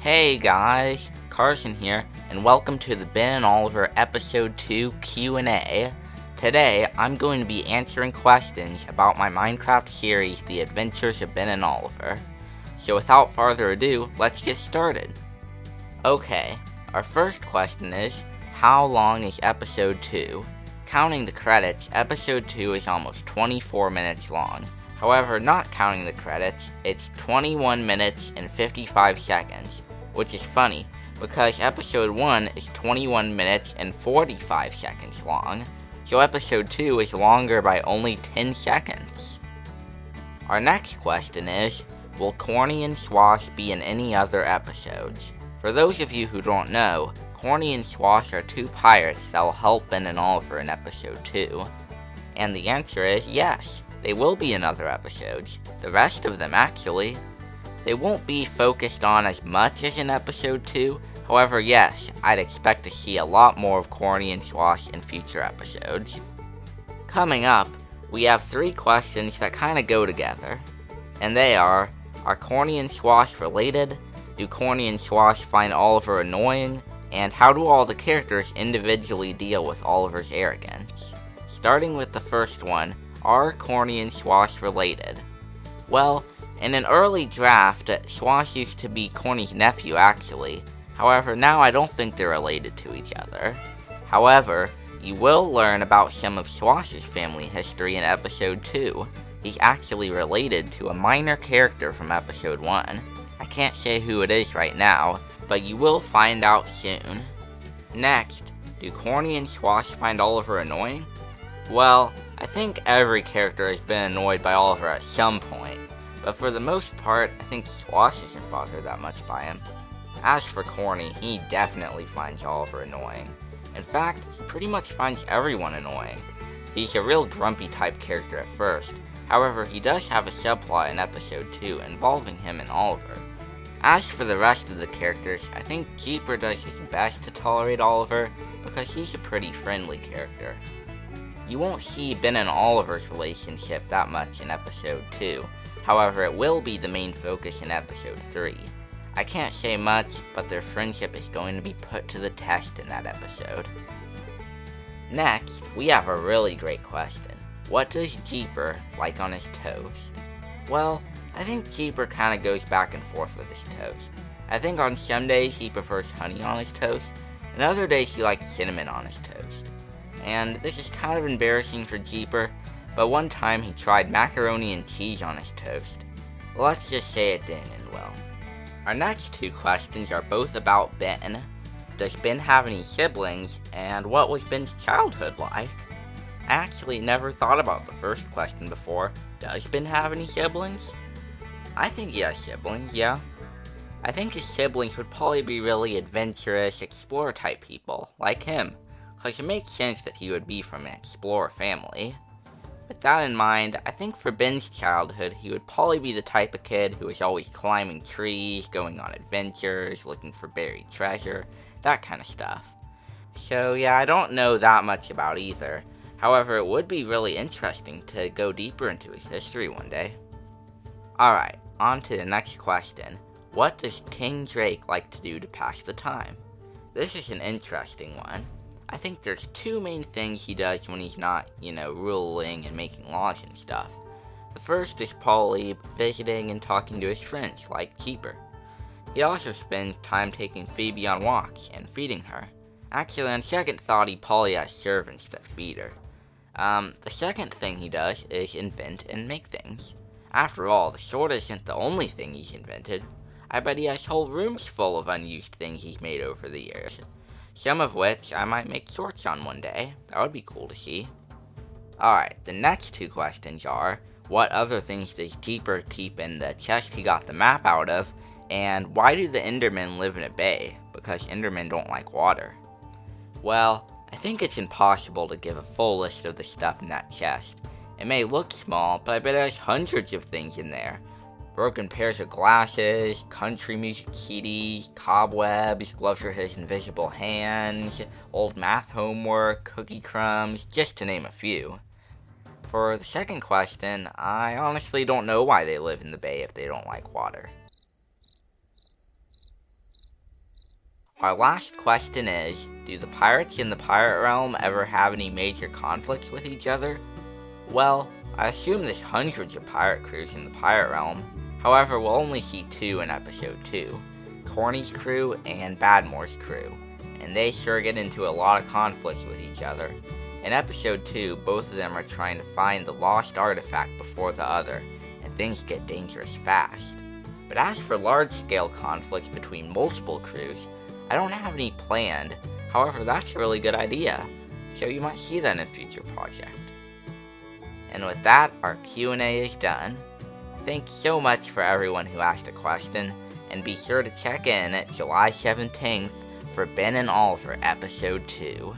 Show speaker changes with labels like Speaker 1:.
Speaker 1: Hey guys, Carson here, and welcome to the Ben and Oliver Episode 2 Q&A. Today, I'm going to be answering questions about my Minecraft series, The Adventures of Ben and Oliver. So without further ado, let's get started. Okay, our first question is, how long is Episode 2? Counting the credits, Episode 2 is almost 24 minutes long. However, not counting the credits, it's 21 minutes and 55 seconds. Which is funny, because episode 1 is 21 minutes and 45 seconds long, so episode 2 is longer by only 10 seconds. Our next question is, will Corny and Swash be in any other episodes? For those of you who don't know, Corny and Swash are two pirates that will help Ben and Oliver in episode 2. And the answer is yes, they will be in other episodes, the rest of them actually. They won't be focused on as much as in episode 2, however yes, I'd expect to see a lot more of Corny and Swash in future episodes. Coming up, we have 3 questions that kinda go together, and they are Corny and Swash related, do Corny and Swash find Oliver annoying, and how do all the characters individually deal with Oliver's arrogance? Starting with the first one, are Corny and Swash related? Well, in an early draft, Swash used to be Corny's nephew actually, however now I don't think they're related to each other. However, you will learn about some of Swash's family history in episode 2. He's actually related to a minor character from episode 1. I can't say who it is right now, but you will find out soon. Next, do Corny and Swash find Oliver annoying? Well, I think every character has been annoyed by Oliver at some point. But for the most part, I think Swash isn't bothered that much by him. As for Corny, he definitely finds Oliver annoying. In fact, he pretty much finds everyone annoying. He's a real grumpy type character at first, however he does have a subplot in episode 2 involving him and Oliver. As for the rest of the characters, I think Jeeper does his best to tolerate Oliver because he's a pretty friendly character. You won't see Ben and Oliver's relationship that much in episode 2. However, it will be the main focus in episode 3. I can't say much, but their friendship is going to be put to the test in that episode. Next, we have a really great question. What does Jeeper like on his toast? Well, I think Jeeper kinda goes back and forth with his toast. I think on some days he prefers honey on his toast, and other days he likes cinnamon on his toast. And this is kind of embarrassing for Jeeper, but one time he tried macaroni and cheese on his toast. Let's just say it didn't end well. Our next 2 questions are both about Ben. Does Ben have any siblings, and what was Ben's childhood like? I actually never thought about the first question before. Does Ben have any siblings? I think he has siblings, yeah. I think his siblings would probably be really adventurous, explorer type people, like him, because it makes sense that he would be from an explorer family. With that in mind, I think for Ben's childhood, he would probably be the type of kid who was always climbing trees, going on adventures, looking for buried treasure, that kind of stuff. So yeah, I don't know that much about either. However, it would be really interesting to go deeper into his history one day. Alright, on to the next question. What does King Drake like to do to pass the time? This is an interesting one. I think there's 2 main things he does when he's not, ruling and making laws and stuff. The first is probably visiting and talking to his friends, like Jeeper. He also spends time taking Phoebe on walks and feeding her. Actually, on second thought, he probably has servants that feed her. The second thing he does is invent and make things. After all, the sword isn't the only thing he's invented. I bet he has whole rooms full of unused things he's made over the years. Some of which I might make shorts on one day. That would be cool to see. Alright, the next 2 questions are, what other things does Jeeper keep in the chest he got the map out of, and why do the endermen live in a bay? Because endermen don't like water. Well, I think it's impossible to give a full list of the stuff in that chest. It may look small, but I bet there's hundreds of things in there. Broken pairs of glasses, country music CDs, cobwebs, gloves for his invisible hands, old math homework, cookie crumbs, just to name a few. For the second question, I honestly don't know why they live in the bay if they don't like water. Our last question is, do the pirates in the pirate realm ever have any major conflicts with each other? Well, I assume there's hundreds of pirate crews in the pirate realm. However, we'll only see two in episode 2, Corny's crew and Badmore's crew, and they sure get into a lot of conflicts with each other. In episode 2, both of them are trying to find the lost artifact before the other, and things get dangerous fast. But as for large-scale conflicts between multiple crews, I don't have any planned. However, that's a really good idea, so you might see that in a future project. And with that, our Q&A is done. Thanks so much for everyone who asked a question, and be sure to check in at July 17th for Ben and Oliver episode 2.